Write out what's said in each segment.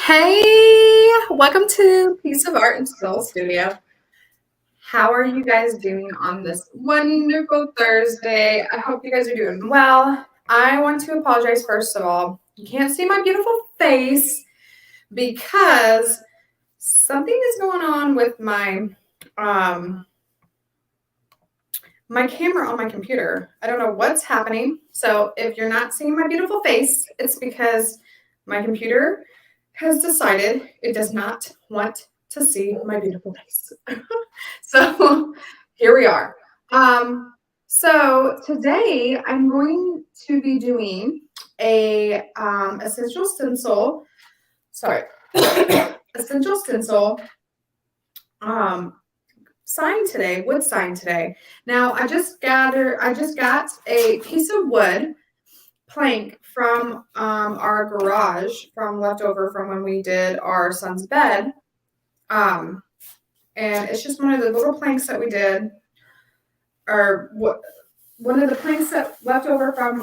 Hey, welcome to Piece of Art and Soul Studio. How are you guys doing on this wonderful Thursday? I hope you guys are doing well. I want to apologize first of all. You can't see my beautiful face because something is going on with my my camera on my computer. I don't know what's happening. So if you're not seeing my beautiful face, it's because my computer has decided it does not want to see my beautiful face. So here we are. So today I'm going to be doing a essential stencil. Sorry, essential stencil sign today, wood sign today. Now I just got a piece of wood plank from our garage from leftover from when we did our son's bed. And it's just one of the little planks that we did, or one of the planks that left over from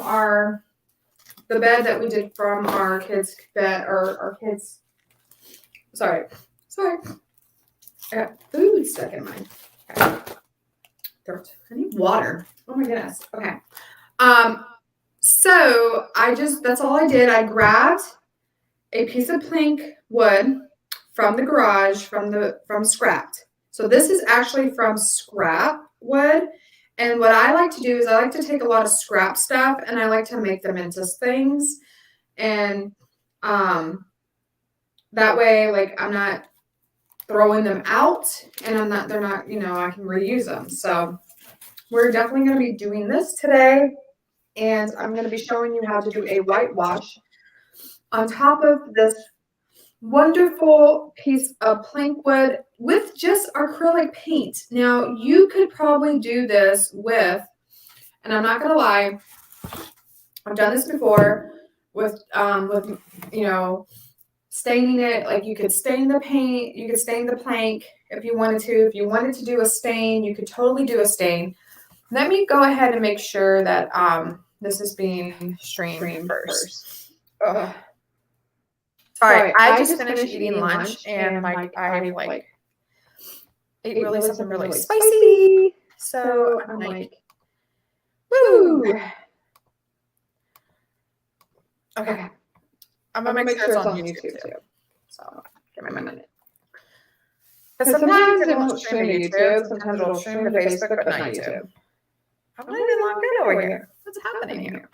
the bed that we did from our kids' bed, or our kids. Sorry. I got food stuck in my throat. I need water. Oh my goodness. Okay. So that's all I did. I grabbed a piece of plank wood from the garage, from scrapped. So this is actually from scrap wood. And what I like to do is I like to take a lot of scrap stuff and I like to make them into things. And that way, like, I'm not throwing them out and they're not, I can reuse them. So we're definitely going to be doing this today. And I'm going to be showing you how to do a whitewash on top of this wonderful piece of plank wood with just acrylic paint. Now, you could probably do this with, and I'm not going to lie, I've done this before with staining it. Like, you could stain the paint, you could stain the plank if you wanted to. If you wanted to do a stain, you could totally do a stain. Let me go ahead and make sure that this is being streamed first. Ugh. Sorry, I just finished eating lunch and I ate really something really spicy. So I'm like, woo. Okay. I'm gonna make sure it's on YouTube too. So give me a minute. Because sometimes it won't stream to YouTube, sometimes it'll stream to Facebook, but not YouTube. I'm not even logged in over here. What's happening here?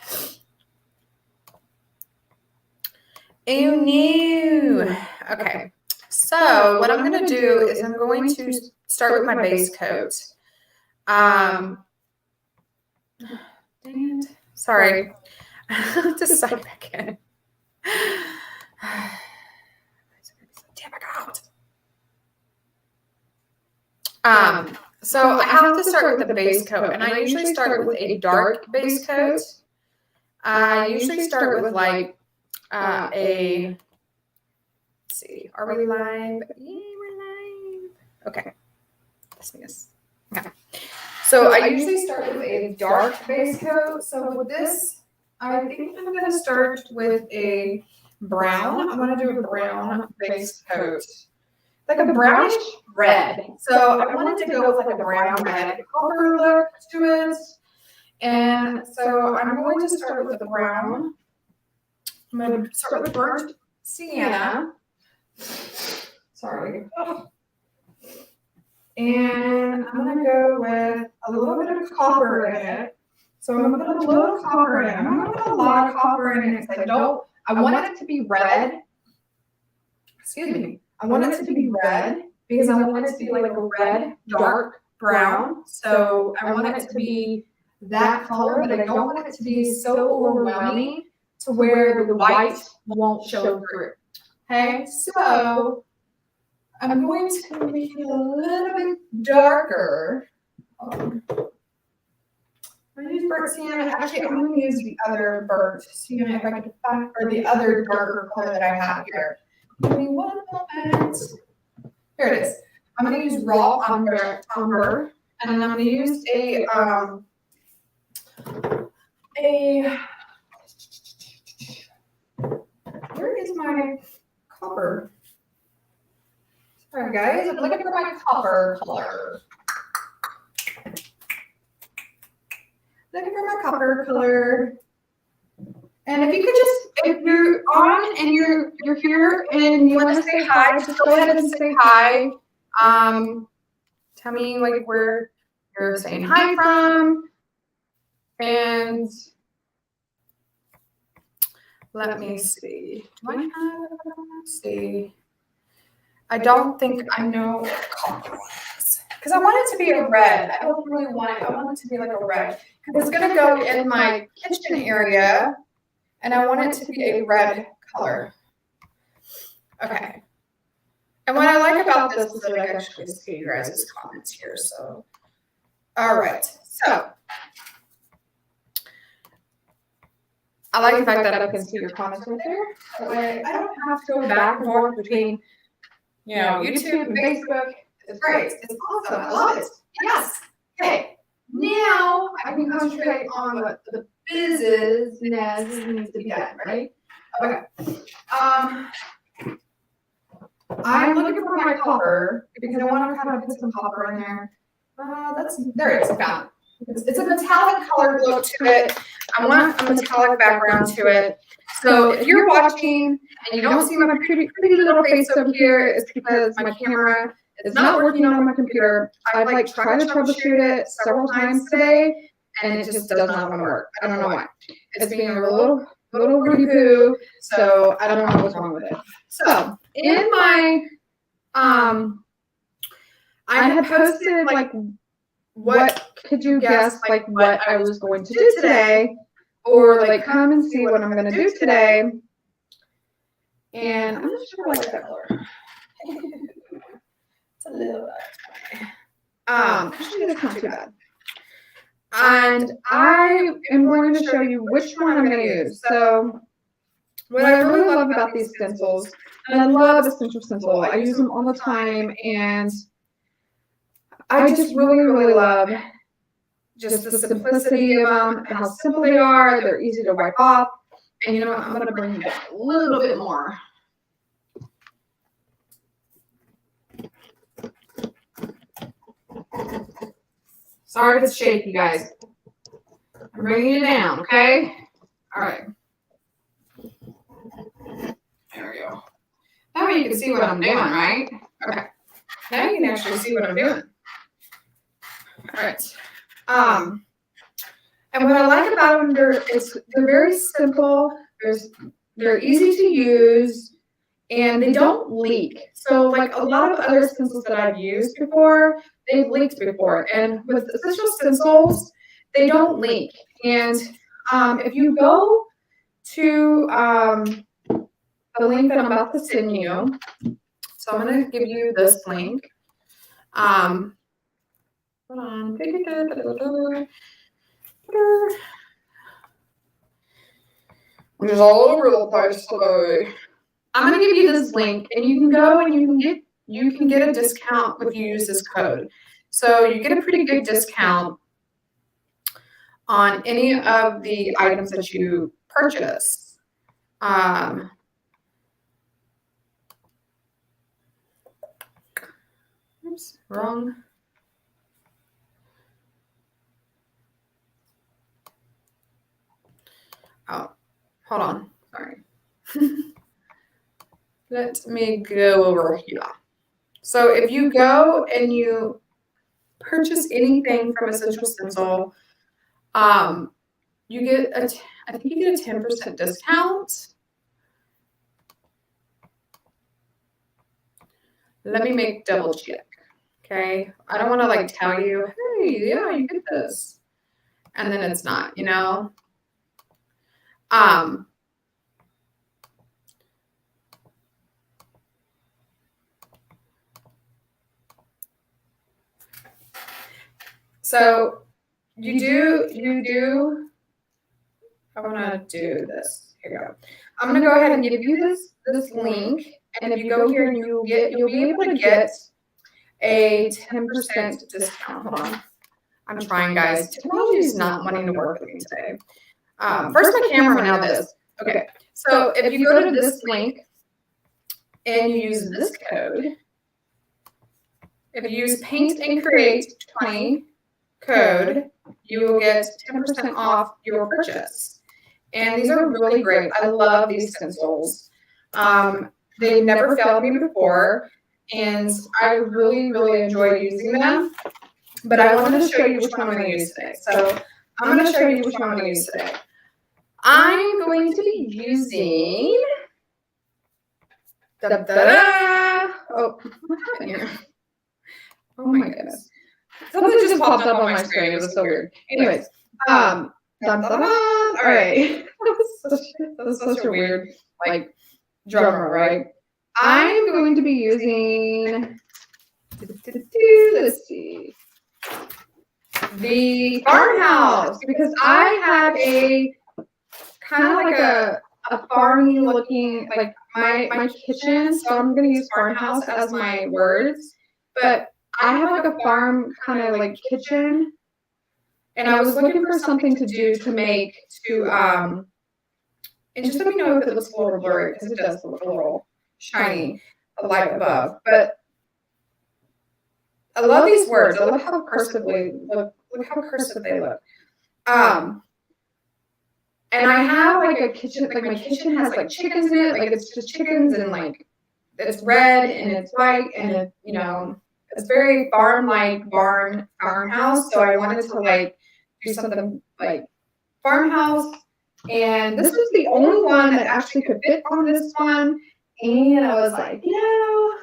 Oh no. Okay. So what I'm going to do is I'm going to start with my base coat. Dang it. Sorry. I have to suck back in. Difficult. So I have to start with the base coat, and I usually start with a dark base coat. I usually start with like let's see, are we live? Yeah, we're live. Okay. Okay. So I usually start with a dark base coat. So with this, I think I'm going to start with a brown. I'm going to do a brown base coat. Like a brownish red. So I wanted to go with like a brown red copper look to it. And so I'm going to start with the brown. I'm going to start with burnt sienna. Sorry. And I'm going to go with a little bit of copper in it. So I'm going to put a little copper in it. I'm not going to put a lot of copper in it because I want it to be red. Excuse me. I want it to be red because I want it to be like a red, dark brown. So I want it to be that color, but I don't want it to be so overwhelming to where the white won't show through. Okay, so I'm going to make it a little bit darker. I'm going to use burnt sienna. Actually, I'm going to use the other burnt sienna if I can find, or the other darker color that I have here. Give me 1 moment. Here it is. I'm going to use raw umber, and then I'm going to use where is my copper. Sorry guys, I'm looking for my copper color. Looking for my copper color. And if you could just, if you're on and you're here and you want to say hi, just go ahead and say hi. Tell me like where you're saying hi from. And let me see. Do I have, let's see. I don't think I know what copper is. Because I want it to be a red. I don't really want it. I want it to be like a red. Because it's going to go in my kitchen area. And I want it to be a red color. Okay. And what I like about this is that I can actually see your guys' comments here. So, all right. So, I like the fact that I can see your comments right there. That way I don't have to go back and forth between, you know, YouTube and Facebook. It's great. It's awesome. I love it. Yes. Okay. Now I can concentrate on what the business needs to be done, right? Okay. I'm looking for my copper because I want to kind of put some copper in there. There it is. I found it. It's a metallic colored look to it. I want a metallic background to it. So if you're watching and you don't see my pretty little face over here, it's because my camera is not working on my computer. I've like tried to troubleshoot it several times today, and it just does not want to work. I don't know why. It's being a little Rudy poo, so I don't know what's wrong with it. So in my I had posted like what could you guess like what I was going to do today, or like come and see what I'm going to do today. And I'm not sure I like that color. It's a little actually that's not too bad. And I am going to show you which one I'm going to use. So what I really love about these stencils, and I love Essential Stencil, I use them all the time, and I just really love just the simplicity of them, how simple they are. They're easy to wipe off. And you know what? I'm going to bring you down a little bit more. Sorry if it's shaky, guys. I'm bringing it down, okay? All right. There we go. That way you can see what I'm doing, right? Okay. Now you can actually see what I'm doing. All right. And what I like about them, they're very simple. They're easy to use, and they don't leak. So like a lot of other stencils that I've used before, they've leaked before. And with Essential Stencils, they don't leak. And if you go to the link that I'm about to send you, so I'm going to give you this link. Hold on. I'm just all over the place today. I'm going to give you this link, and you can go and you can get a discount if you use this code. So you get a pretty good discount on any of the items that you purchase. Oops, wrong. Oh, hold on. Sorry. Let me go over here. So if you go and you purchase anything from Essential Stencil, you get I think you get a 10% discount. Let me make double check. Okay. I don't want to like tell you, hey, yeah, you get this. And then it's not, you know. So you do, I want to do this. Here we go. I'm going to go ahead and give you this link. And if you go here and you'll be able to get a 10% discount. Hold on. I'm trying, guys. Technology is not wanting to work with me today. First my camera, now this. Okay. So if you go to this link, and you use this code, if you use Paint and Create 20 code, you will get 10% off your purchase. And these are really great. I love these stencils. They've never failed me before, and I really, really enjoy using them. But I wanted to show you which one I'm going to use today. So I'm going to show you which one I'm going to use today. I'm going to be using... Oh, what happened here? Oh my goodness. Something just popped up on my screen. It was so weird. Anyways, all right. That was such a weird, like, drum roll, right? I'm going to be using, let's see, the farmhouse, because I have a kind of like a farmy looking, like my kitchen. So I'm going to use farmhouse as my words, but I have like a farm kind of like kitchen, and I was looking for something to do to make and just let me know if it looks a little blurry, because it does look a little shiny, the light above. But I love these words. I love how cursive they look. Look how cursive they look. And I have like a kitchen, like my kitchen has like chickens in it, like it's just chickens, and like it's red and it's white, and it, you know, it's very farm-like farmhouse. So I wanted to like do something like farmhouse, and this was the only one that actually could fit on this one. And I was like, you know,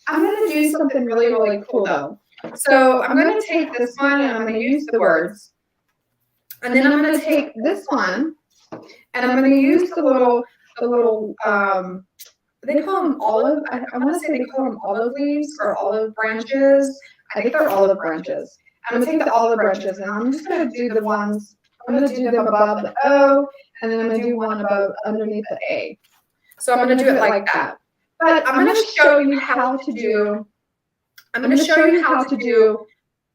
I'm gonna do something really, really cool though. So I'm gonna take this one and I'm gonna use the words, and then I'm gonna take this one and I'm gonna use the little they call them olive. I want to say they call them olive leaves or olive branches. I think they're olive branches. I'm going to take the olive branches and I'm just going to do the ones. I'm going to do them above the O, and then I'm going to do one above underneath the A. So I'm going to do it like that. But I'm going to show you how to do. I'm going to show you how to do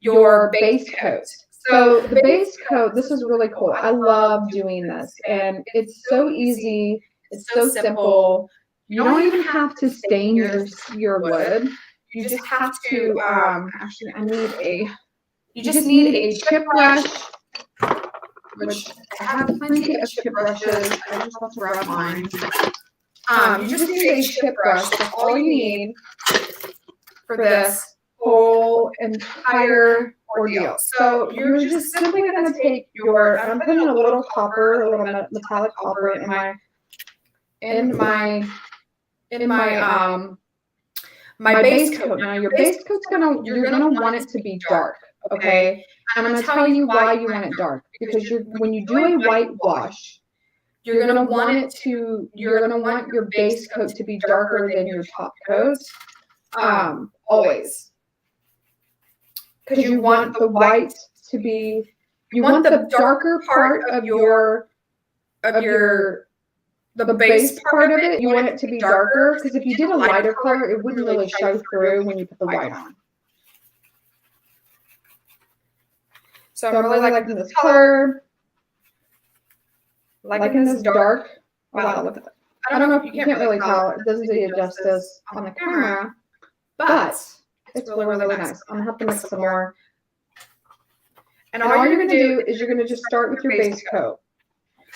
your base coat. So the base coat. This is really cool. I love doing this, and it's so easy. It's so simple. You don't even have to stain your wood. You just have to, actually, you just need a chip brush, which I have plenty of chip brushes. I just want to grab mine. You just need a chip brush. That's all you need for this whole entire ordeal. So you're just simply going to take I'm putting a little copper, a little metallic copper in my base coat. Now your base coat's you're gonna want it to be dark, okay? And I'm gonna tell you why you want it dark, because when you do a whitewash, you're gonna want your base coat to be darker than your top coat, always, because you want the white to be, you want the darker part of the base part of it, you want it to be darker, because if you did a lighter color, it wouldn't really show through when you put the white on. So I'm really liking this color, liking this dark. Oh, wow, look at that. I don't know if you can't really tell. It doesn't do you justice on the camera, but it's really, really nice. I'm going to have to mix some more. And all you're going to do is you're going to just start with your base coat.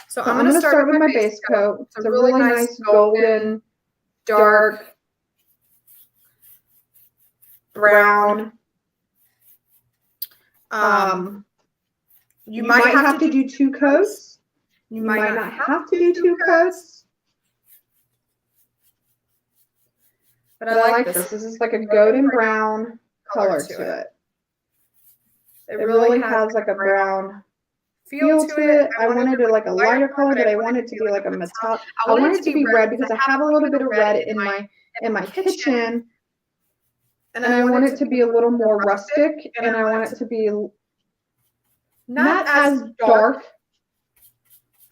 So I'm going to start with my base coat. It's a really nice golden, dark, brown. You might have to do 2 coats. You might not have to do 2 coats. But I like this. This is like a golden brown color to it. It really has like a brown feel to it. I wanted it like a lighter color, but I wanted it to be like a metallic. I wanted it to be red because I have a little bit of red in my kitchen, and I want it to be a little more rustic, and I want it to be not as dark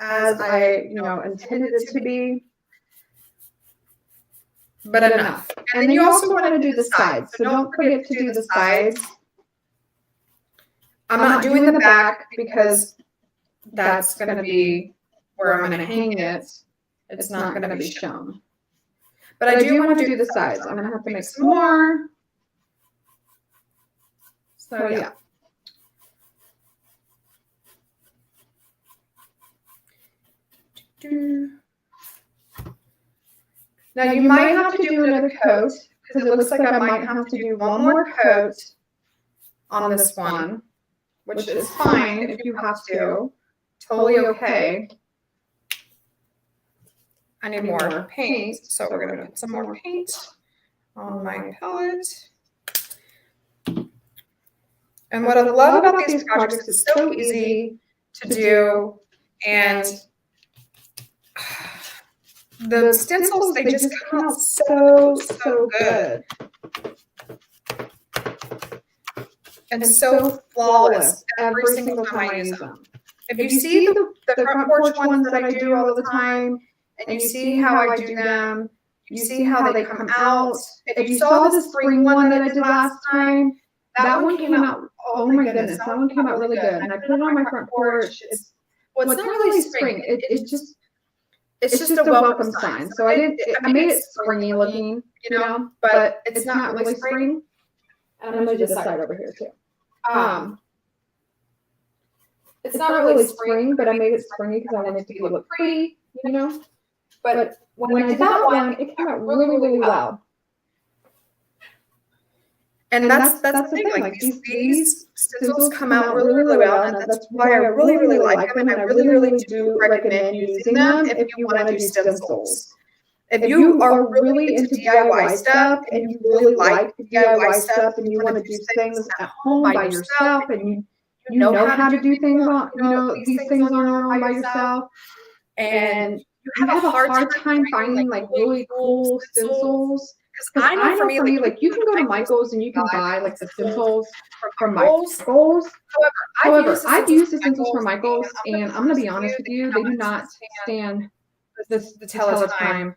as I intended it to be, but enough. And then you also want to do the sides, so don't forget to do the sides. I'm not doing the back because that's going to be where I'm going to hang it. It's not going to be shown. But I do want to do the sides. I'm going to have to make some more. So yeah. Now you might have to do another coat because it looks like I might have to do one more coat on this one, which is fine if you have to. Totally okay. I need more paint, so we're going to put some more paint on my palette. And what I love about these projects is so easy to do, and the stencils, they just come out so good. And so flawless every single time I use them. If you see the front porch ones that I do all the time, and you see how I do them, you see how they come out. If you saw the spring one that I did last time, that one came out, oh my goodness, that one came out really good. And I put it on my front porch. It's not really spring. It's just a welcome sign. So I made it springy looking, you know, but it's not really spring. And I'm going to do this side over here too. It's not really spring, but I made it springy because I wanted it to look pretty, you know. But when I did that one, it came out really, really well. And that's the thing. Like these stencils come out really, really well, and that's why I really, really like them, and I really, really do recommend using them if you want to do stencils. If you are really into DIY stuff and you really like DIY stuff and you want to do things at home by yourself and you know how to do things on, you know, these things on your own by yourself, and you have a hard time finding like really cool stencils. Because I know for me, like you can go to Michael's and you can buy like the stencils from Michael's. However, I've used the stencils from Michael's, and I'm gonna be honest with you, they do not stand the tell of time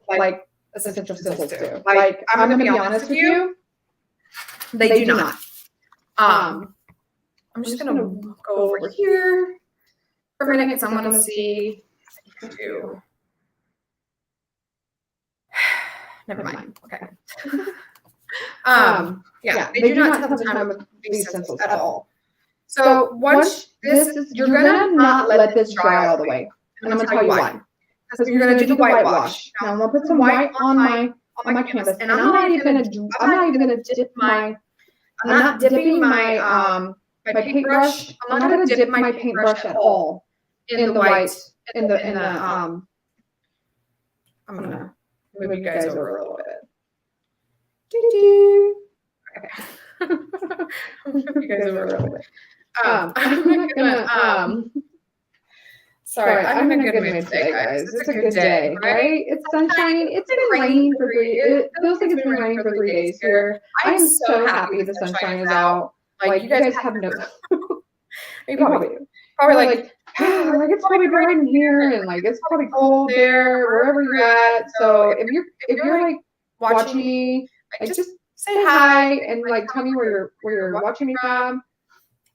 like Essential Stencils do. Like I'm gonna be honest with you, they do not. I'm just gonna go over here for a minute because I'm gonna see if you do. Never mind. Okay. Yeah, they do not tell the time of these stencils at all. So once this is, you're gonna not let this dry all the way, and I'm gonna tell you why. Because you're gonna do the whitewash. Now I'm gonna put some white on my canvas, and I'm not even gonna dip my. I'm not dipping my my paintbrush. I'm not gonna dip my paintbrush at all in the white in the I'm gonna move you guys over a little bit. Okay. Move you guys over a little bit. I'm not gonna sorry, I'm in a good mood today, guys. It's a good day, right? It's sunshine. It's been raining for it feels like it's been raining for 3 days here. I'm so happy the sunshine is out. Like you guys have no you probably like like it's probably bright in here and like it's probably cold there wherever you're at. So if you're like watching me, like just say hi and like tell me where you're watching me from.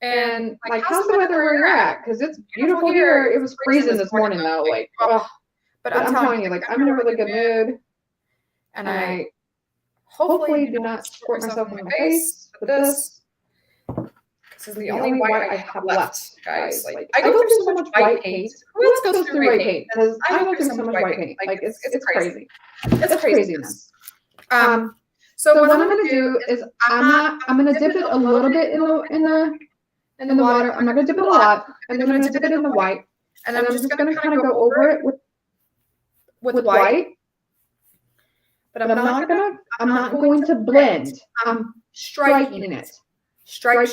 And like how's the weather where you're at? Because it's beautiful here. It was freezing this morning though. Like but I'm telling you, like I'm in a really good mood. And I hopefully do not squirt myself in my face with this. This is the only white I have left, guys. Like I go through so much white paint. Who else goes through white paint? Because I go through so much white paint. Like it's crazy. It's craziness. So what I'm gonna do is I'm gonna dip it a little bit in the water. I'm not gonna dip it a lot, and then I'm gonna dip it in the white, and then I'm just gonna kind of go over it with white. But I'm not going to blend. I'm striking it. Strike.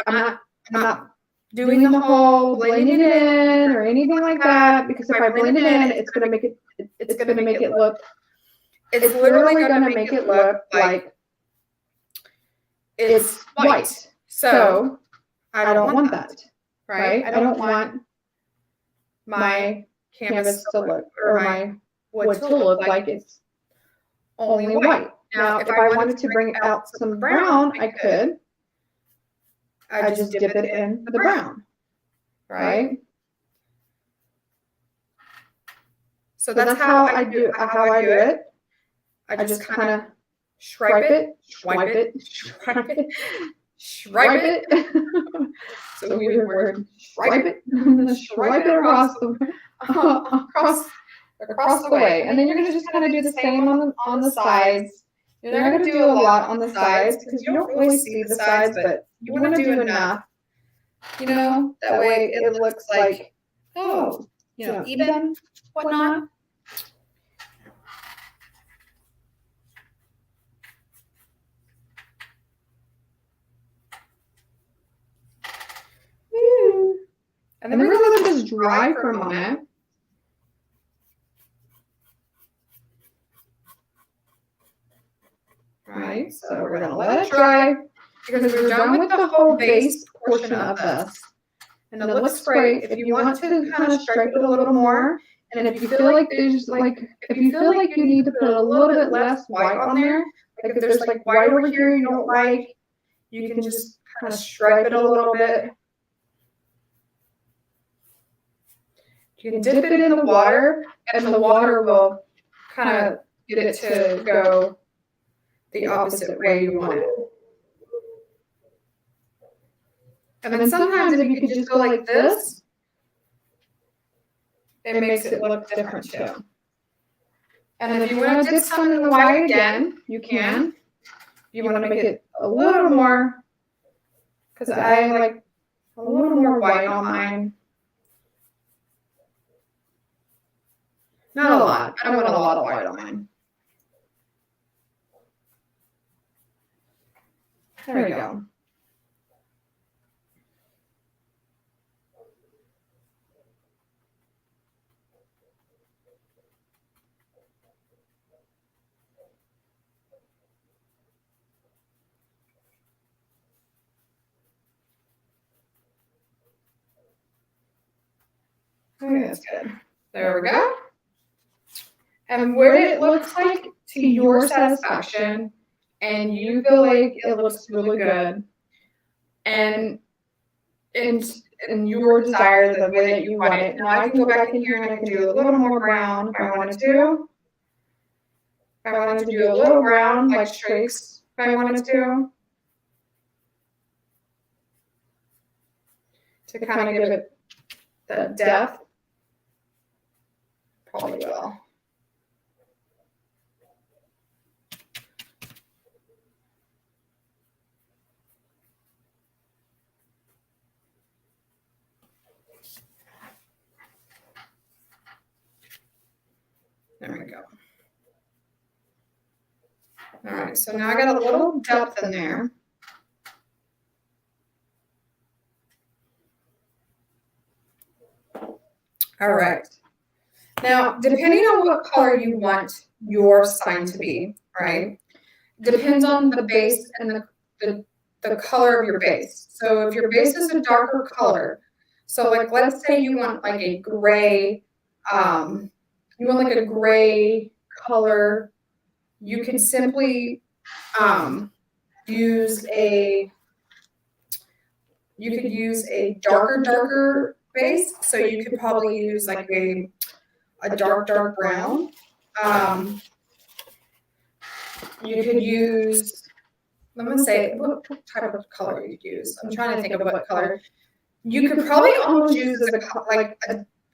I'm not doing the whole blending it in or anything like that, because if I blend it in, it's gonna make it look. It's literally gonna make it look like it's white. So I don't want that, right? I don't want my canvas to look, or my wood to look like it's only white. Now, if I wanted to bring out some brown, I could. I just dip it in the brown, right? So that's how I do it. I just kind of swipe it. So weird word. Swipe it. Swipe it across the way. And then you're gonna just kind of do the same on the sides. You're not gonna do a lot on the sides because you don't really see the sides, but you want to do enough. That way it looks like, oh, even, whatnot. And then we're going to let this dry for a moment. Right, so we're going to let it dry because we're done with the whole base portion of this. And it looks great. If you want to kind of stripe it a little more, and if you feel like if you feel like you need to put a little bit less white on there, like if there's like white over here you don't like, you can just kind of stripe it a little bit. You can dip it in the water, and the water will kind of get it to go the opposite way you want it. And then sometimes if you could just go like this, it makes it look different too. And then if you want to dip some in the white again, you can. You want to make it a little more, because I like a little more white on mine. Not a lot. I don't want a lot of white on mine. There we go. Okay, that's good. There we go. And what it looks like to your satisfaction, and you feel like it looks really good, and in your desire, the way that you want it. Now I can go back in here and I can do a little more brown if I wanted to. If I wanted to do a little brown, like streaks, if I wanted to kind of give it that depth. Probably will. There we go. All right, so now I got a little depth in there. All right. Now, depending on what color you want your sign to be, right, depends on the base and the color of your base. So if your base is a darker color, so like let's say you want like a gray, color, you can simply use a darker base. So you could probably use like a dark brown. You could use, I'm going to say, what type of color you'd use. I'm trying to think of what color. You could probably almost use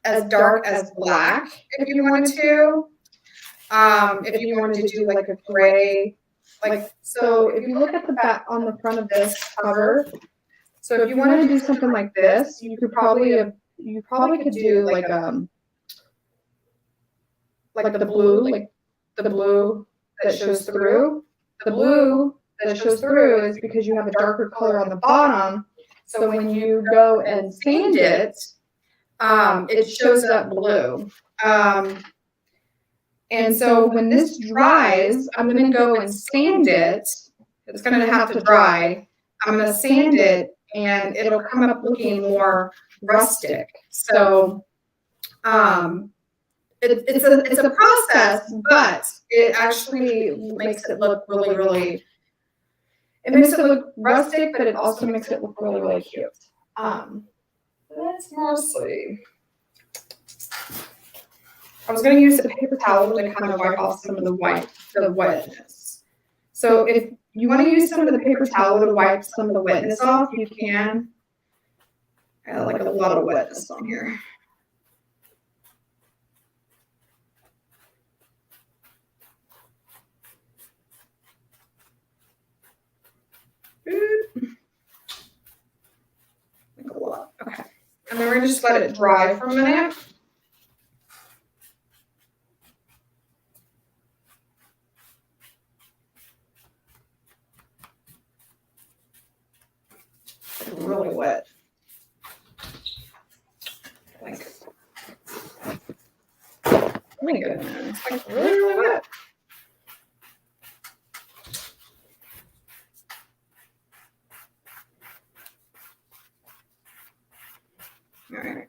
as dark as black if you wanted to. If you wanted to do like a gray, so if you look at the back on the front of this cover, so if you wanted to do something like this, you probably could do like the blue that shows through. The blue that shows through is because you have a darker color on the bottom. So when you go and sand it, it shows up blue. And so when this dries, I'm going to go and sand it. It's going to have to dry. I'm going to sand it, and it'll come up looking more rustic. So it's a process, but it actually makes it look really, it makes it look rustic, but it also makes it look really cute. That's mostly. I was going to use a paper towel to kind of wipe off some of the wetness. So if you want to use some of the paper towel to wipe some of the wetness off, you can. I got like a lot of wetness on here. Like a lot. Okay. And then we're going to just let it dry for a minute. It's really wet. Like, oh my goodness, it's like really, really wet. All right.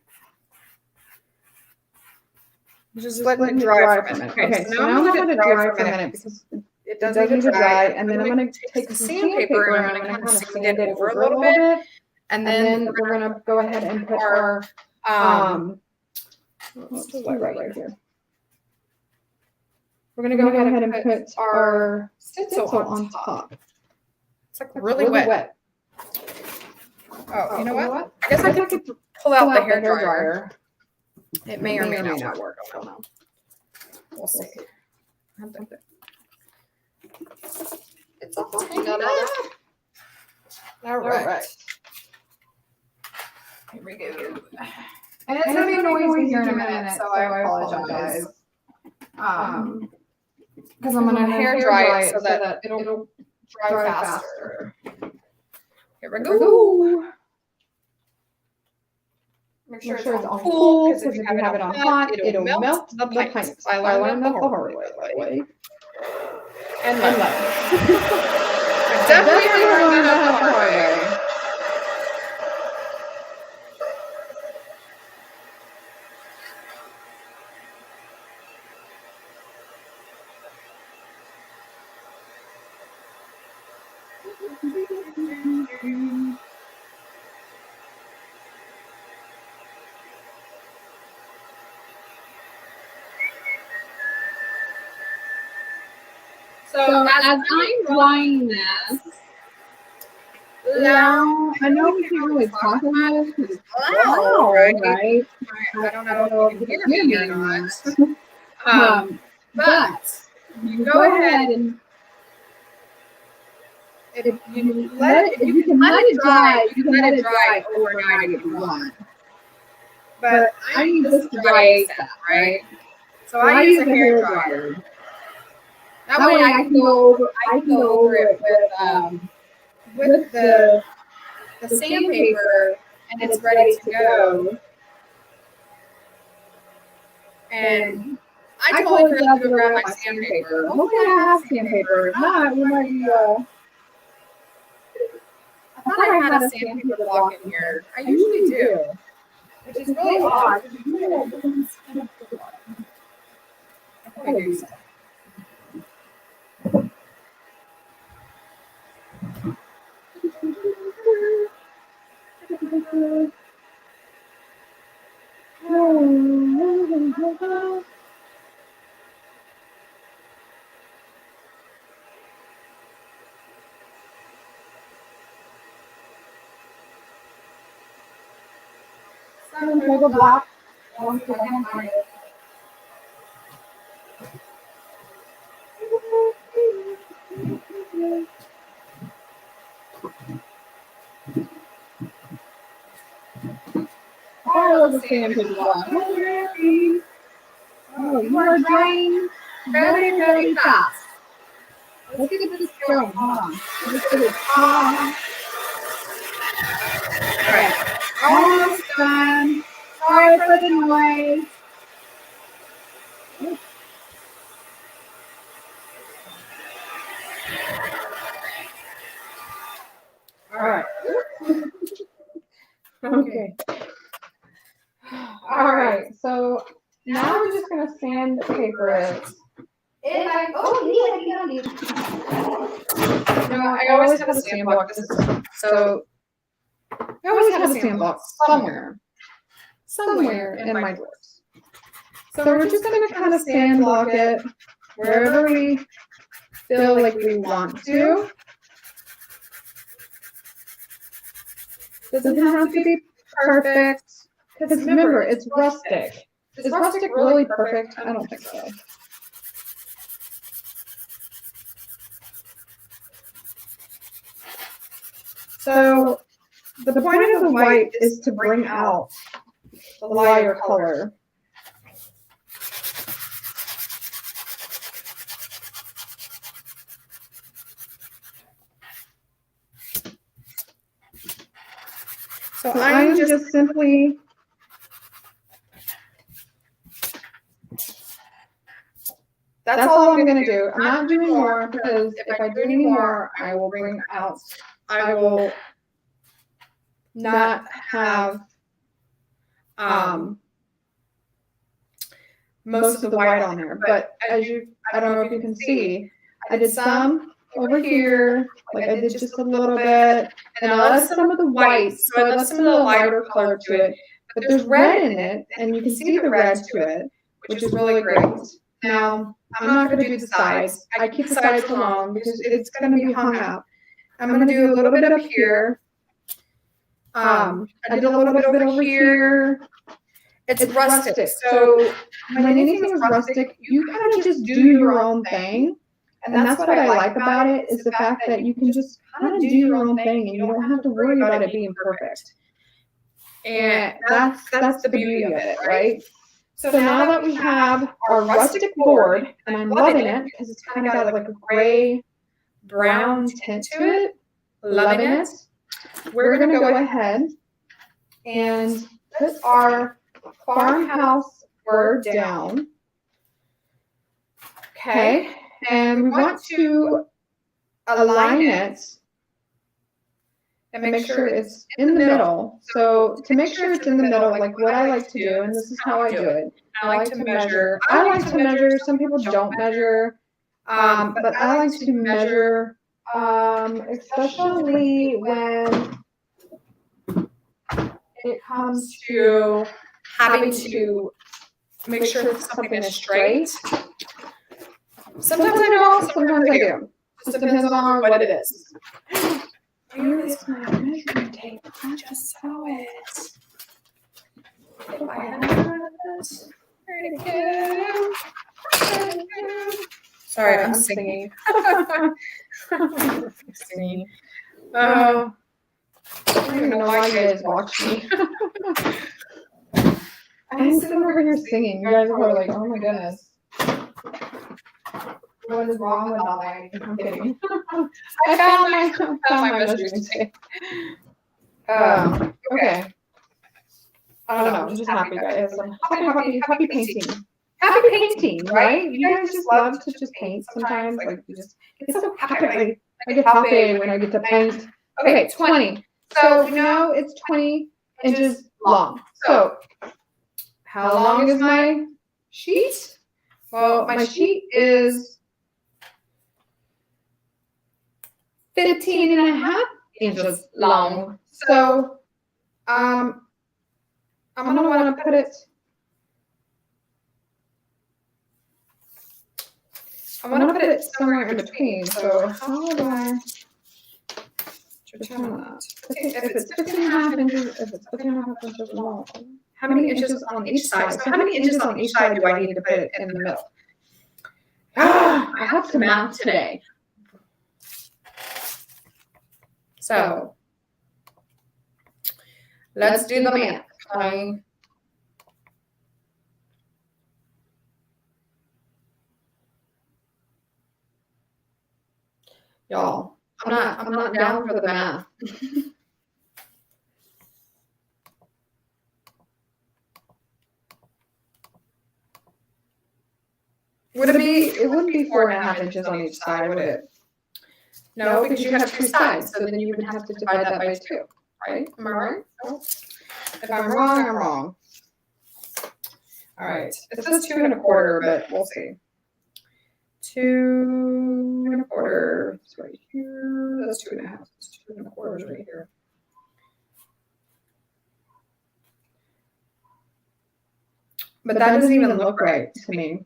Just letting it dry for a minute. Okay, so now I'm going to let it dry for a minute because it does need to dry. And then I'm going to take some sandpaper and I'm going to kind of sand it over a little bit. And then we're going to go ahead and put our, let's do it right here. We're going to go ahead and put our stencil on top. It's like really wet. Oh, you know what? I guess I could pull out the hair dryer. It may or may not work. I don't know. We'll see. It's all tangled up. All right. Here we go. And it's going to be noisy here in a minute, so I apologize. Because I'm going to hair dry it so that it'll dry faster. Here we go. Make sure it's on cool, because if you have it on hot, it'll melt the pipes. I learned that the hard way. And let. I definitely learned that the hard way. So as I'm drawing this, now I know we can't really talk about it because it's loud, right? I don't know if you can hear me or not. But you go ahead and if you can let it dry, you can let it dry overnight if you want. But I need this to dry ASAP, right? So I use a hair dryer. That way I can go over it with the sandpaper, and it's ready to go. And I totally forgot to grab my sandpaper. Hopefully I have sandpaper. If not, we might be. I thought I had a sandpaper block in here. I usually do, which is really odd. I do so. Hold the block. 1 second. All of the sandpaper block. Oh, you are drying very, very fast. Let's get this going. Hold on. Let's get it hot. All right. Almost done. Sorry for the noise. All right. Okay. All right. So now we're just gonna sandpaper it. I always have a sand block. So I always have a sand block somewhere in my drawers. So we're just going to kind of sand block it wherever we feel like we want to. Doesn't have to be perfect. Because remember, it's rustic. Is rustic really perfect? I don't think so. So the point of the white is to bring out the lighter color. So I am just simply that's all I'm going to do. I'm not doing more because if I do any more, I will not have most of the white on there. But I don't know if you can see, I did some over here, like I did just a little bit, and I left some of the white, so I left some of the lighter color to it. But there's red in it, and you can see the red to it, which is really great. Now, I'm not going to do the sides. I keep the sides alone because it's going to be hung up. I'm going to do a little bit up here. I did a little bit over here. It's rustic. So when anything is rustic, you kind of just do your own thing. And that's what I like about it, is the fact that you can just kind of do your own thing and you don't have to worry about it being perfect. And that's the beauty of it, right? So now that we have our rustic board, and I'm loving it because it's kind of got like a gray brown tint to it, loving it, we're going to go ahead and put our farmhouse word down. Okay, and we want to align it and make sure it's in the middle. So to make sure it's in the middle, like what I like to do, and this is how I do it, I like to measure. Some people don't measure, but I like to measure, especially when it comes to having to make sure something is straight. Sometimes I don't, sometimes I do. Just depends on what it is. Here is my measuring tape. I just saw it. If I have this, where'd it go? Sorry, I'm singing. Singing. I don't even know why you guys watch me. I'm sitting over here singing. You guys are like, oh my goodness. What is wrong with all that? I'm kidding. I found my measuring tape. Okay. I don't know. I'm just happy, guys. Happy painting. Happy painting, right? You guys just love to just paint sometimes. Like, you just get so happy. I get happy when I get to paint. Okay, 20. So we know it's 20 inches long. So how long is my sheet? Well, my sheet is 15.5 inches long. So I'm going to want to put it, somewhere in between. So how do I determine that? If it's 15.5 inches, if it's 15.5 inches long, how many inches on each side? So how many inches on each side do I need to put it in the middle? I have to math today. So let's do the math. Y'all, I'm not down for the math. It wouldn't be 4.5 inches on each side, would it? No, because you have two sides, so then you would have to divide that by 2, right? Am I right? No. If I'm wrong, I'm wrong. All right. It says 2 1/4, but we'll see. 2 1/4. It's right here. That's 2.5. It's 2 1/4 is right here. But that doesn't even look right to me.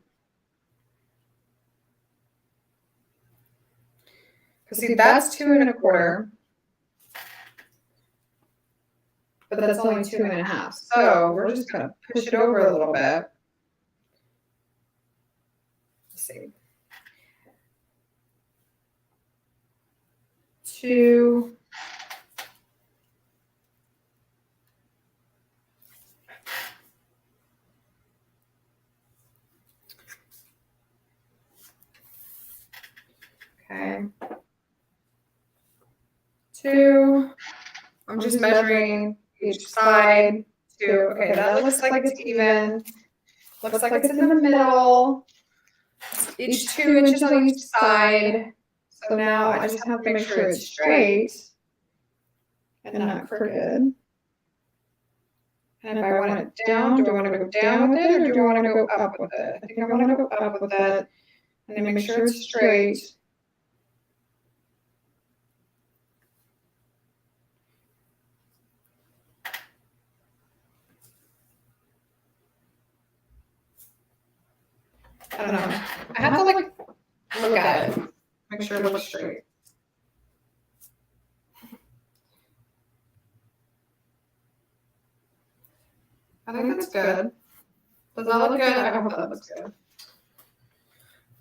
Because see, that's 2 1/4. But that's only 2 1/2. So we're just going to push it over a little bit. Let's see. 2. Okay. 2. I'm just measuring each side. 2. Okay, that looks like it's even. Looks like it's in the middle. Each 2 inches on each side. So now I just have to make sure it's straight and not crooked. And if I want it down, do I want to go down with it or do I want to go up with it? I think I want to go up with it and then make sure it's straight. I don't know. I have to like look at it. Make sure it looks straight. I think that's good. Does that look good? I hope that looks good.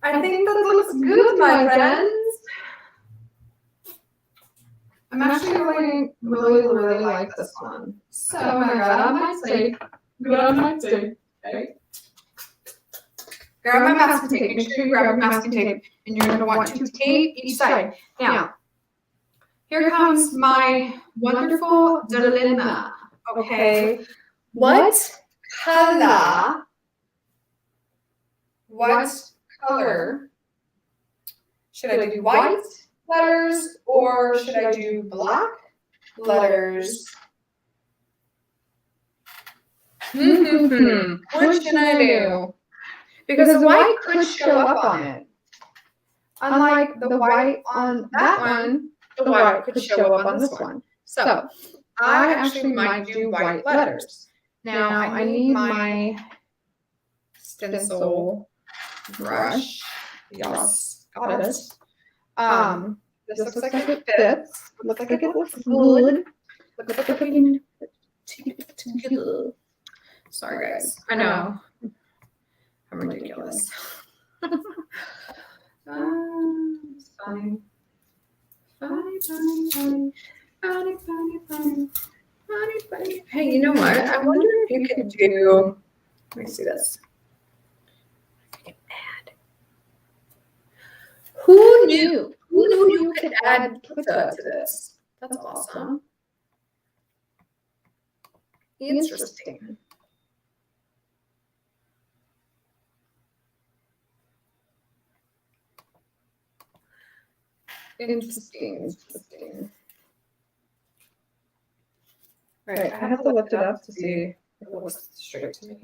I think that looks good, my friends. I'm actually really like this one. So I'm gonna grab on my tape. Okay. Grab my masking tape. Make sure you grab your masking tape, and you're gonna want to tape each side. Now, here comes my wonderful dilemma. Okay. What color should I do? White letters or should I do black letters? What should I do? Because the white could show up on it. Unlike the white on that one, the white could show up on this one. So I actually might do white letters. Now I need my stencil brush. Yes, got it. This looks like it fits. Looks like it looks good. Looks like I can tape it together. Sorry guys. I know. I'm ridiculous. Funny. Hey, you know what? I wonder if you could do. Let me see this. I can add. Who knew? Who knew you could add pizza to this? That's awesome. Interesting. Interesting. Right, I have to lift it up to see if it looks straight to me.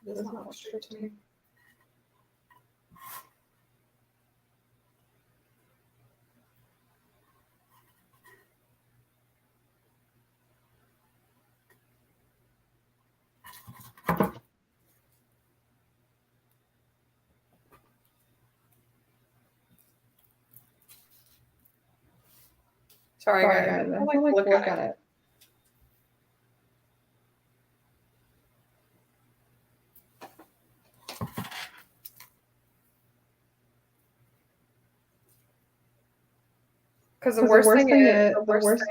It does not look straight to me. Sorry, guys. I have to look at it. Because the worst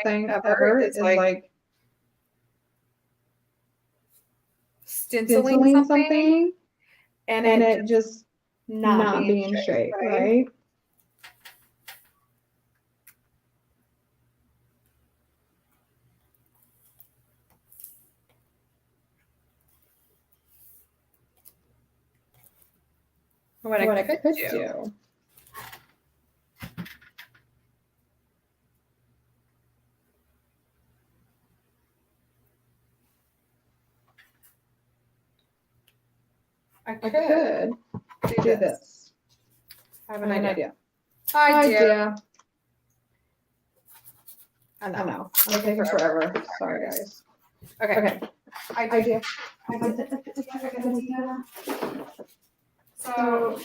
thing ever is like stenciling something and it just not being straight, right? What I could do. I could do this. I have an idea. Idea. I know. It'll take forever. Sorry, guys. Okay. I do. I got it. So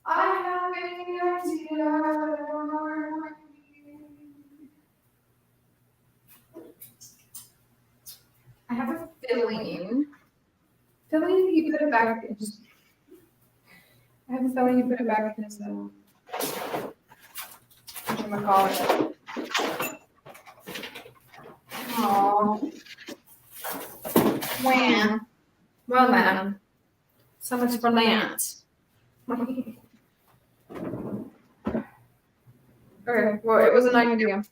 I have any idea. I don't know where it might be. I have a feeling. You put it back in. I have a feeling you put it back in his whatchamacallit. Aww. Wham. Well then. So much for that. Okay, well, it was an idea.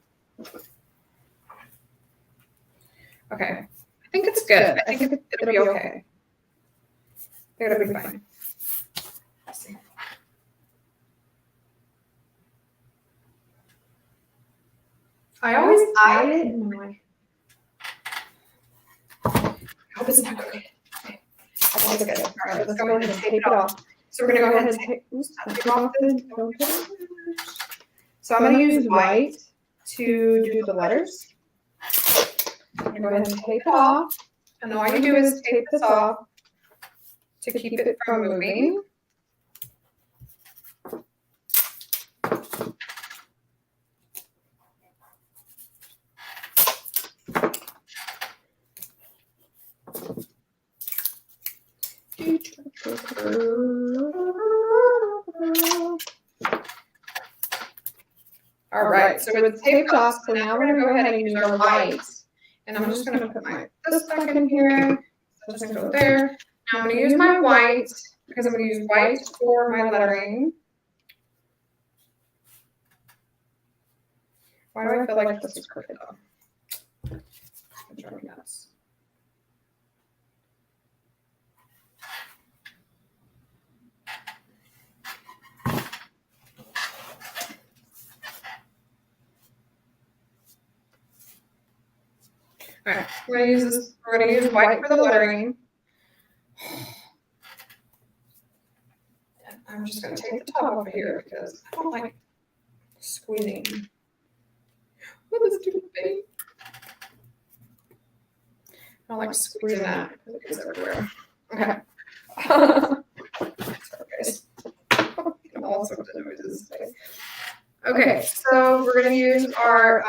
Okay. I think it's good. I think it'll be okay. It'll be fine. Let's see. I always eye it and I'm like, I hope it's not crooked. Okay. I think it's good. All right, let's go ahead and tape it off. So we're going to go ahead and tape off the. So I'm going to use white to do the letters. I'm going to go ahead and tape it off. And all you do is tape this off to keep it from moving. All right, so it's taped off, so now we're going to go ahead and use our white. And I'm just going to put this back in here. So just going to go there. Now I'm going to use my white, because I'm going to use white for my lettering. Why do I feel like this is crooked though? It's driving me nuts. All right, we're gonna use this. We're gonna use white for the lettering. And I'm just gonna take the top off of here because I don't like squeezing. What is stupid thing? I don't like squeezing that because it gets everywhere. Okay. Sorry, guys. All sorts of noises today. Okay, so we're gonna use our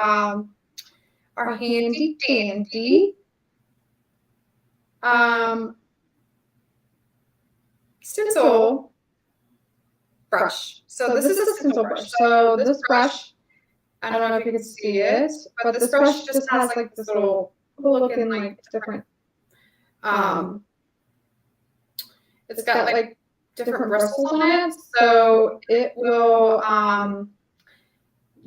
handy dandy stencil brush. So this is a stencil brush. So this brush, I don't know if you can see it, but this brush just has like this little cool looking like different, it's got like different bristles on it. So it will,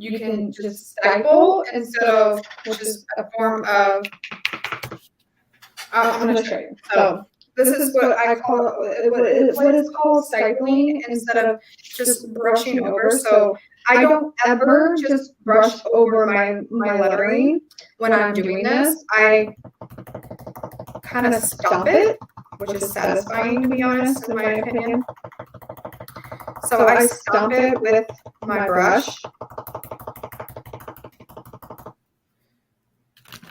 you can just staple instead of, which is a form of, I'm going to show you. So this is what I call, what is called stapling instead of just brushing over. So I don't ever just brush over my lettering when I'm doing this. I kind of stomp it, which is satisfying to be honest, in my opinion. So I stomp it with my brush.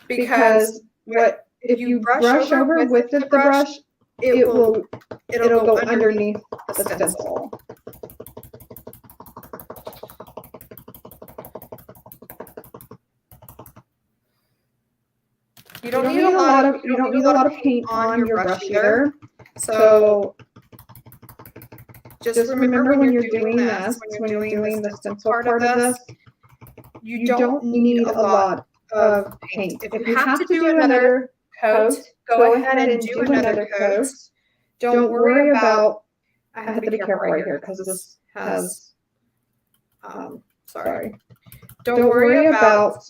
Because if you brush over with the brush, it'll go underneath the stencil. You don't need a lot of paint on your brush either. So just remember when you're doing this, when you're doing the stencil part of this, you don't need a lot of paint. If you have to do another coat, go ahead and do another coat. Don't worry about, I have to be careful right here because this has, sorry. Don't worry about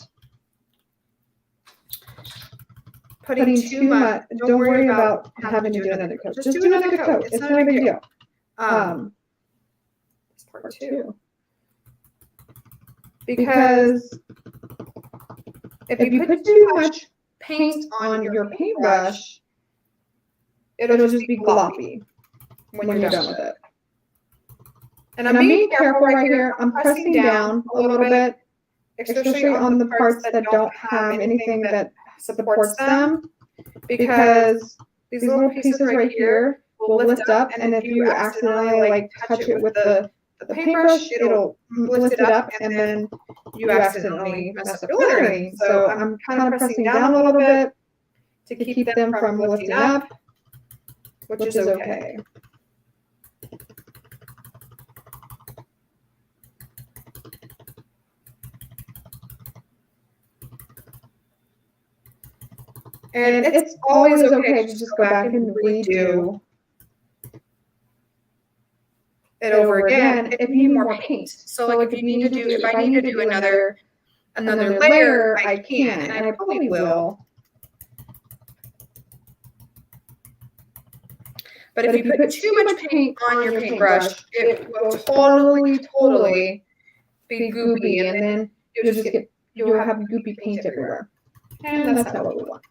putting too much, don't worry about having to do another coat. Just do another coat. It's not a big deal. This part too. Because if you put too much paint on your paintbrush, it'll just be gloppy when you're done with it. And I'm being careful right here. I'm pressing down a little bit especially on the parts that don't have anything that supports them, because these little pieces right here will lift up, and if you accidentally like touch it with the paintbrush, it'll lift it up, and then you accidentally mess up your lettering. So I'm kind of pressing down a little bit to keep them from lifting up, which is okay. And it's always okay to just go back and redo it over again if you need more paint. So like if I need to do another layer, I can, and I probably will. But if you put too much paint on your paintbrush, it will totally be goopy, and then you'll have goopy paint everywhere. And that's not what we want.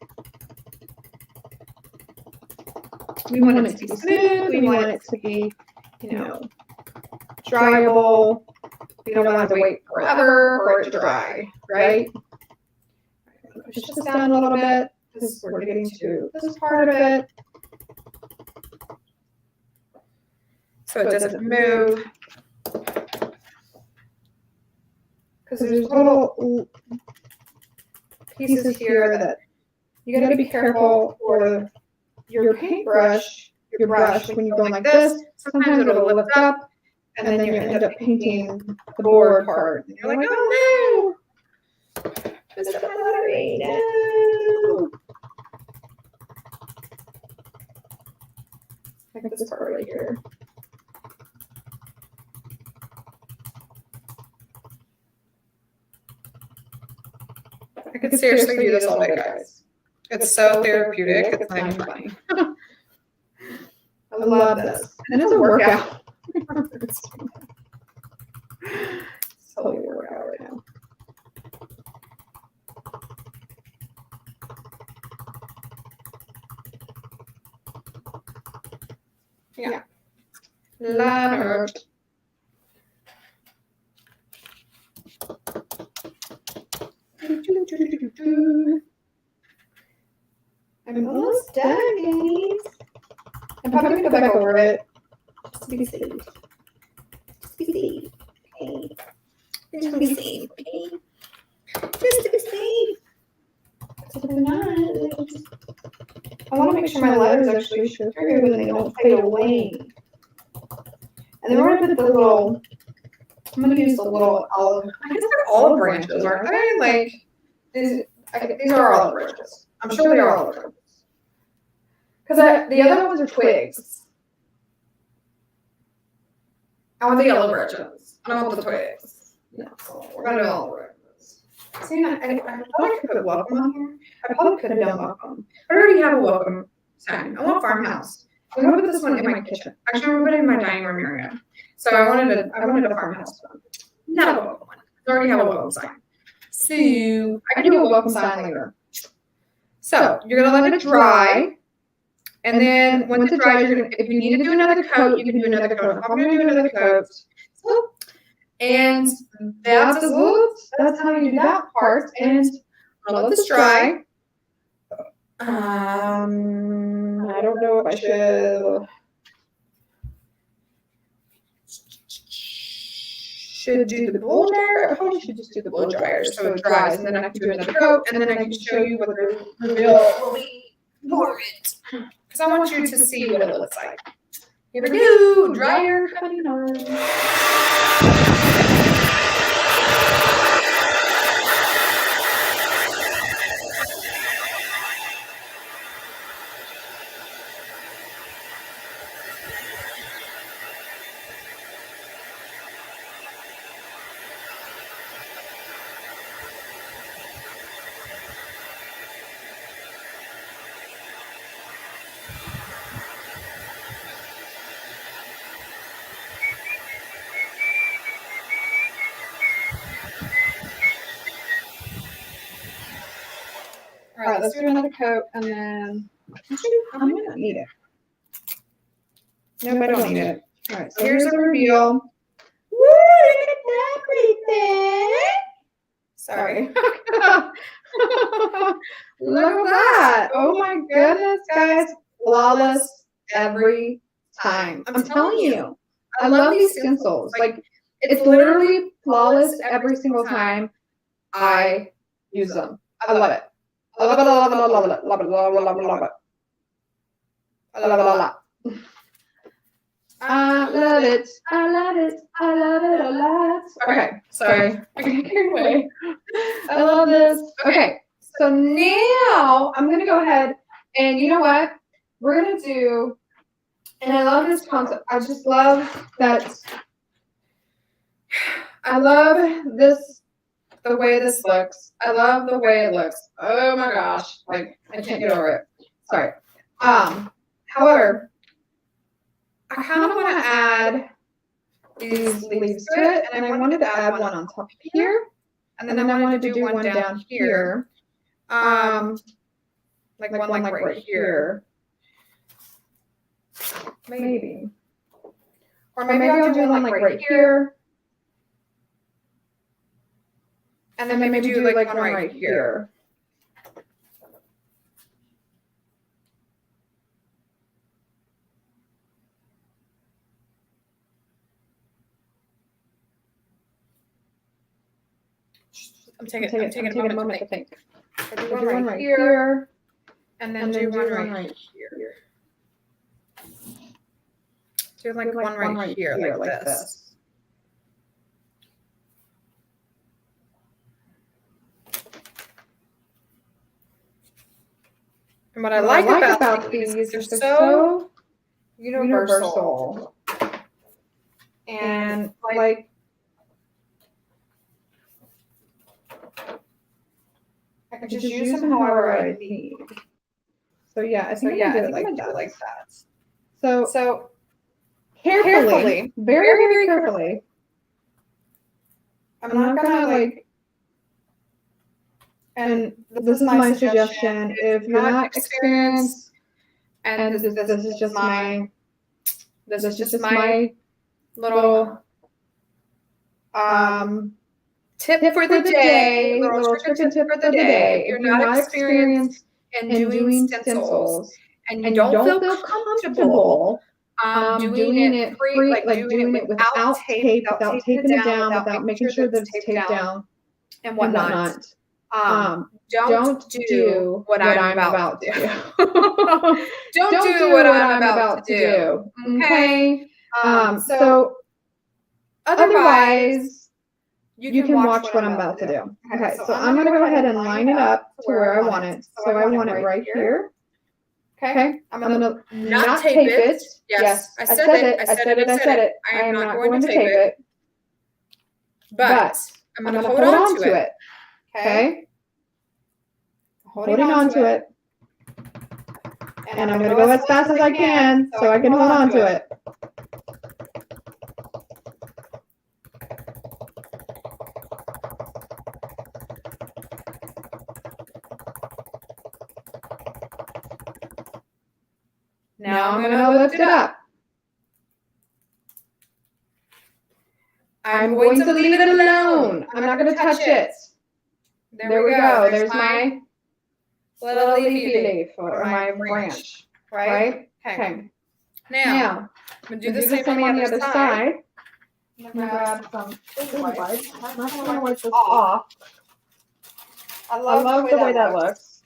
We want it to be smooth. We want it to be, dryable. We don't want to wait forever for it to dry, right? Push this down a little bit because we're getting to this part of it, so it doesn't move. Because there's little pieces here that you got to be careful for your paintbrush, your brush, when you're going like this. Sometimes it'll lift up, and then you end up painting the board part. And you're like, oh no! Missed up my lettering. No! I think this part right here. I could seriously do this all day, guys. It's so therapeutic. It's not even funny. I love this. And it's a workout. It's totally a workout right now. Yeah. Love it. I'm almost done, guys. I'm probably going to go back over it. Just to be safe. Just to be safe. Okay. Just to be safe. Okay. Just to be safe. So I want to make sure my letters actually show through and they don't fade away. And then we're going to put the little, I'm going to use the little olive. I guess they're olive branches, aren't they? Like, these are olive branches. I'm sure they are olive branches. Because the other ones are twigs. I want the yellow branches. I don't want the twigs. No, we're going to do olive branches. See, I thought I could put welcome on here. I probably could have done welcome. I already have a welcome sign. I want farmhouse. I'm going to put this one in my kitchen. Actually, I'm going to put it in my dining room area. So I wanted a farmhouse one. Not a welcome one. I already have a welcome sign. So I can do a welcome sign later. So you're going to let it dry. And then once it dries, if you need to do another coat, you can do another coat. I'm going to do another coat. And that's how you do that part. And I'll let this dry. I don't know if I should do the blow dryer. I probably should just do the blow dryer so it dries, and then I can do another coat, and then I can show you what the reveal will be for it. Because I want you to see what it looks like. Here we go. Dryer coming on. All right, let's do another coat, and then I might not need it. Nope, I don't need it. All right, so here's the reveal. Woo, look at that pretty thing. Sorry. Look at that. Oh my goodness, guys. Flawless every time. I'm telling you. I love these stencils. Like, it's literally flawless every single time I use them. I love it. I love it, I love it, I love it, love it, love it, love it, love it. I love it a lot. I love it. I love it. I love it a lot. Okay, sorry. I got carried away. I love this. Okay, so now I'm going to go ahead and you know what? We're going to do, and I love this concept. I just love that. I love this, the way this looks. I love the way it looks. Oh my gosh. Like, I can't get over it. Sorry. However, I kind of want to add these leaves to it, and I wanted to add one on top here, and then I wanted to do one down here, like one right here, maybe, or maybe I'll do one like right here, and then maybe do like one right here. I'm taking a moment to think. So do one right here, and then do one right here. Do like one right here, like this. And what I like about these is they're so universal. And like, I can just use them however I need. So yeah, I think I'm gonna do it like that. So carefully, very, very carefully. I'm not gonna like, and this is my suggestion, if you're not experienced, and this is just my little tip for the day, little tip for the day. If you're not experienced in doing stencils and you don't feel comfortable doing it free, like doing it without tape, without taping it down, without making sure that it's taped down and whatnot, don't do what I'm about to do. Don't do what I'm about to do. Okay? So otherwise, you can watch what I'm about to do. Okay, so I'm going to go ahead and line it up to where I want it. So I want it right here. Okay, I'm going to not tape it. Yes, I said it. I am not going to tape it. But I'm going to hold on to it. Okay? Holding on to it. And I'm going to go as fast as I can so I can hold on to it. Now I'm going to lift it up. I'm going to leave it alone. I'm not going to touch it. There we go. There's my little leafy leaf, or my branch, right? Okay. Now, I'm going to do the same on the other side. I'm going to grab some food wipes. I'm not going to wipe this off. I love the way that looks.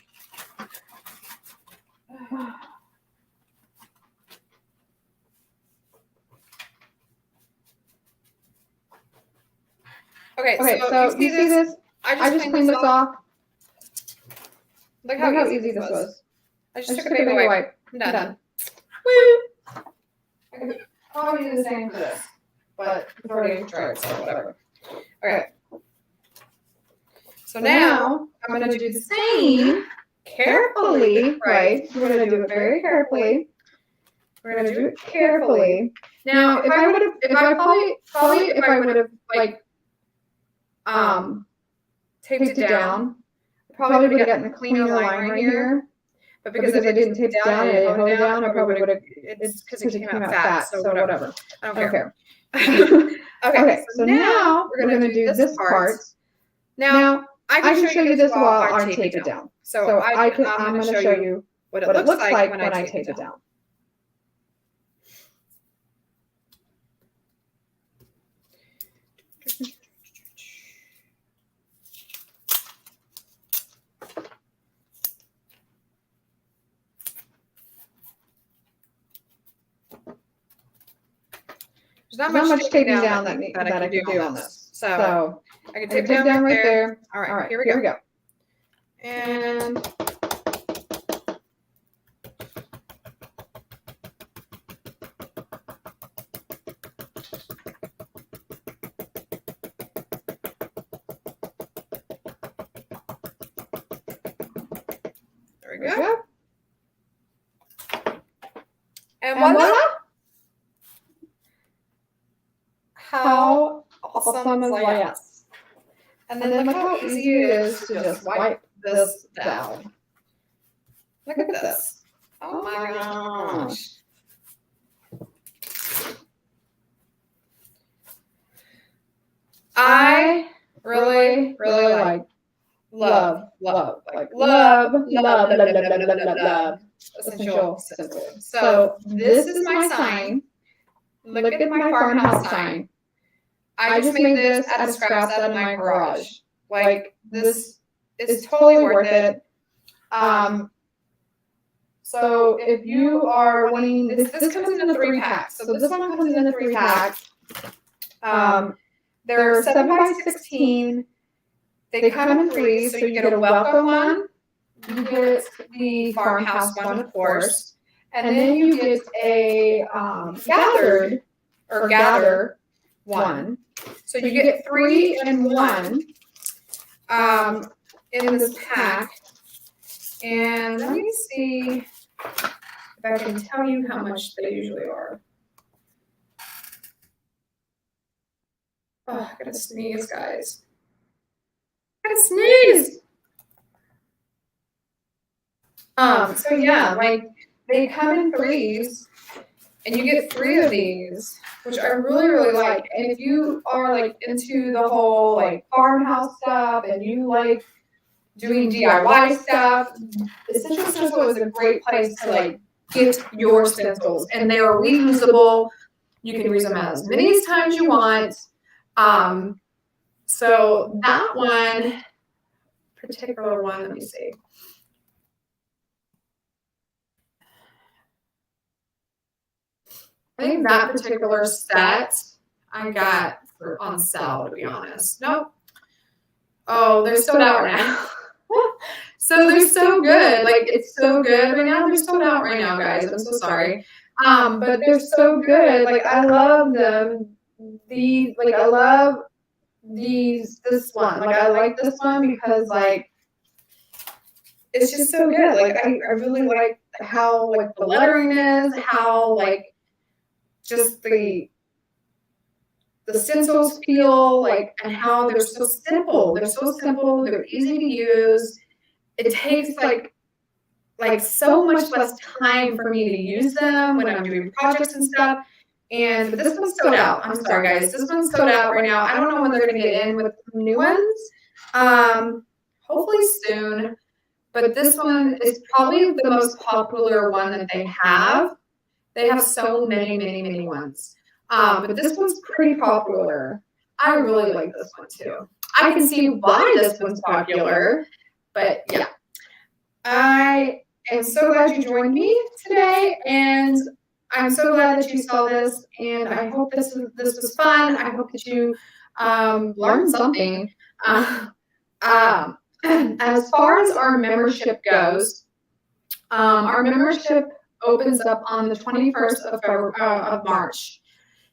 Okay, so you see this? I just cleaned this off. Look how easy this was. I just took a baby wipe. I'm done. Woo! I could probably do the same for this, but it's already dried, so whatever. Okay. So now I'm going to do the same carefully, right? We're going to do it very carefully. We're going to do it carefully. Now, if I would have like taped it down, I probably would have gotten a cleaner line right here. But because I didn't tape it down and I held it down, I probably would have, it's because it came out fat, so whatever. I don't care. Okay, so now we're going to do this part. Now, I can show you this while I tape it down. So I'm going to show you what it looks like when I tape it down. There's not much taping down that I can do on this. So I can tape it down right there. All right, here we go. And there we go. And voila! How awesome is that? And then look how easy it is to just wipe this down. Look at this. Oh my gosh. I really love Essential Stencil. So this is my sign. Look at my farmhouse sign. I just made this out of scraps out of my garage. Like, this is totally worth it. So if you are wanting, this comes in a 3-pack. So this one comes in a 3-pack. They're 7x16. They come in 3, so you get a welcome one. You get the farmhouse one, of course. And then you get a gather one. So you get 3 in 1 in this pack. And let me see if I can tell you how much they usually are. Oh, I gotta sneeze, guys. I gotta sneeze. So yeah, like, they come in 3s, and you get 3 of these, which I really like. And if you are like into the whole like farmhouse stuff, and you like doing DIY stuff, Essential Stencil is a great place to like get your stencils, and they are reusable. You can use them as many times you want. So that one, particular one, let me see. I think that particular set I got on sale, to be honest. Nope. Oh, they're sold out right now. So they're so good. Like, it's so good right now. They're sold out right now, guys. I'm so sorry. But they're so good. Like, I love them. I love this one. Like, I like this one because, like, it's just so good. Like, I really like how, like, the lettering is, how, like, just the stencils feel, like, and how they're so simple. They're so simple. They're easy to use. It takes like so much less time for me to use them when I'm doing projects and stuff. But this one's sold out. I'm sorry, guys. This one's sold out right now. I don't know when they're gonna get in with new ones. Hopefully soon. But this one is probably the most popular one that they have. They have so many ones. But this one's pretty popular. I really like this one too. I can see why this one's popular, but yeah. I am so glad you joined me today, and I'm so glad that you saw this, and I hope this was fun. I hope that you learned something. As far as our membership goes, our membership opens up on the 21st of March.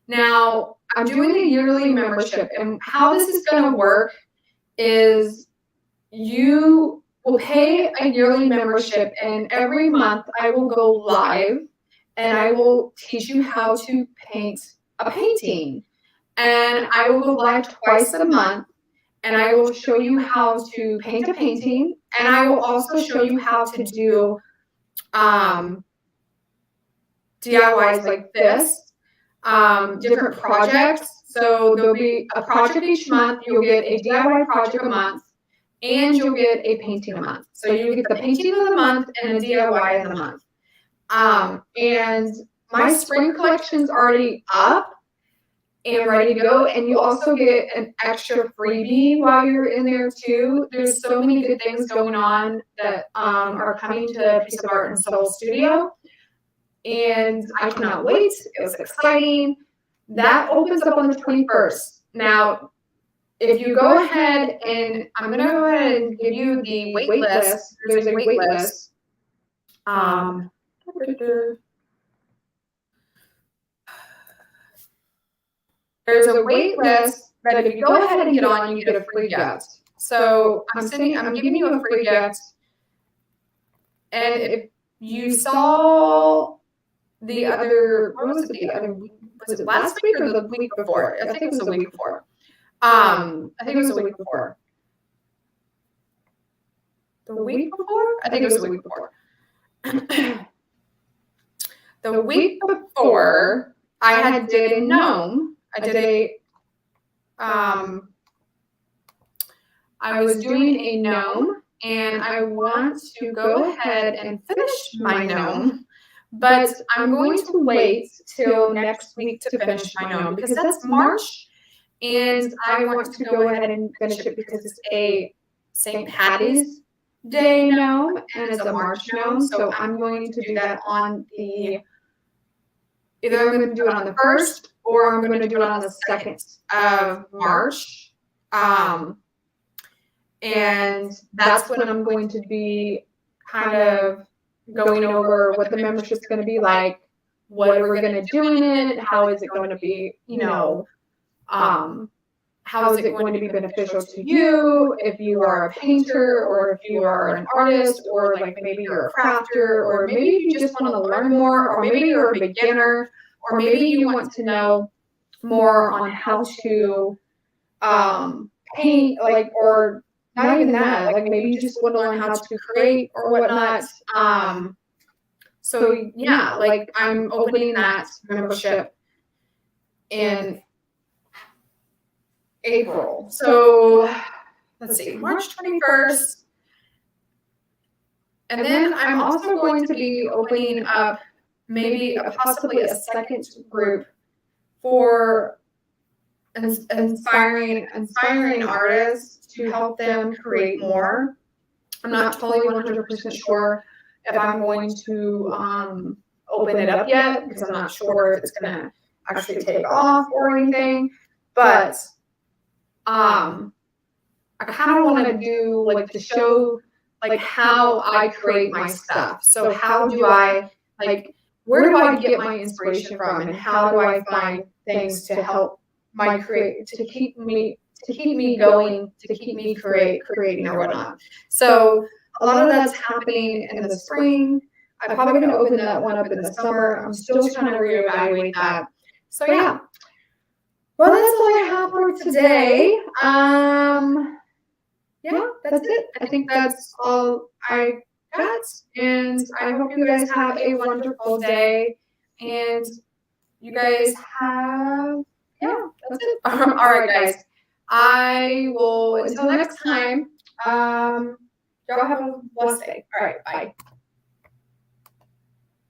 Now, I'm doing a yearly membership, and how this is going to work is you will pay a yearly membership, and every month I will go live, and I will teach you how to paint a painting. And I will go live twice a month, and I will show you how to paint a painting, and I will also show you how to do DIYs like this, different projects. So there'll be a project each month. You'll get a DIY project a month, and you'll get a painting a month. So you get the painting of the month and a DIY of the month. And my spring collection's already up and ready to go. And you also get an extra freebie while you're in there too. There's so many good things going on that are coming to Piece of Art and Soul Studio. And I cannot wait. It was exciting. That opens up on the 21st. Now, if you go ahead and I'm going to go ahead and give you the wait list. There's a wait list. There's a wait list that if you go ahead and get on, you get a free gift. So I'm giving you a free gift. And if you saw the other, what was it the other week? Was it last week or the week before? I think it was the week before. I think it was the week before. The week before? I think it was the week before. The week before, I had did a gnome. I did a, I was doing a gnome, and I want to go ahead and finish my gnome, but I'm going to wait till next week to finish my gnome because that's March, and I want to go ahead and finish it because it's a St. Patty's Day gnome, and it's a March gnome, so I'm going to do that on the, either I'm going to do it on the 1st or I'm going to do it on the 2nd of March. And that's when I'm going to be kind of going over what the membership's going to be like, what are we going to do in it, how is it going to be, you know, how is it going to be beneficial to you if you are a painter or if you are an artist or like maybe you're a crafter or maybe you just want to learn more or maybe you're a beginner or maybe you want to know more on how to paint, like, or not even that, like maybe you just want to learn how to create or whatnot. So yeah, like I'm opening that membership in April. So let's see, March 21st. And then I'm also going to be opening up maybe possibly a second group for inspiring artists to help them create more. I'm not totally 100% sure if I'm going to open it up yet because I'm not sure if it's going to actually take off or anything. But I kind of want to do like to show like how I create my stuff. So how do I like, where do I get my inspiration from and how do I find things to help my to keep me going, to keep me creating or whatnot. So a lot of that's happening in the spring. I'm probably going to open that one up in the summer. I'm still trying to reevaluate that. So yeah. Well, that's all I have for today. Yeah, that's it. I think that's all I got. And I hope you guys have a wonderful day. And you guys have, yeah, that's it. All right, guys. I will, until next time, y'all have a blessed day. All right, bye.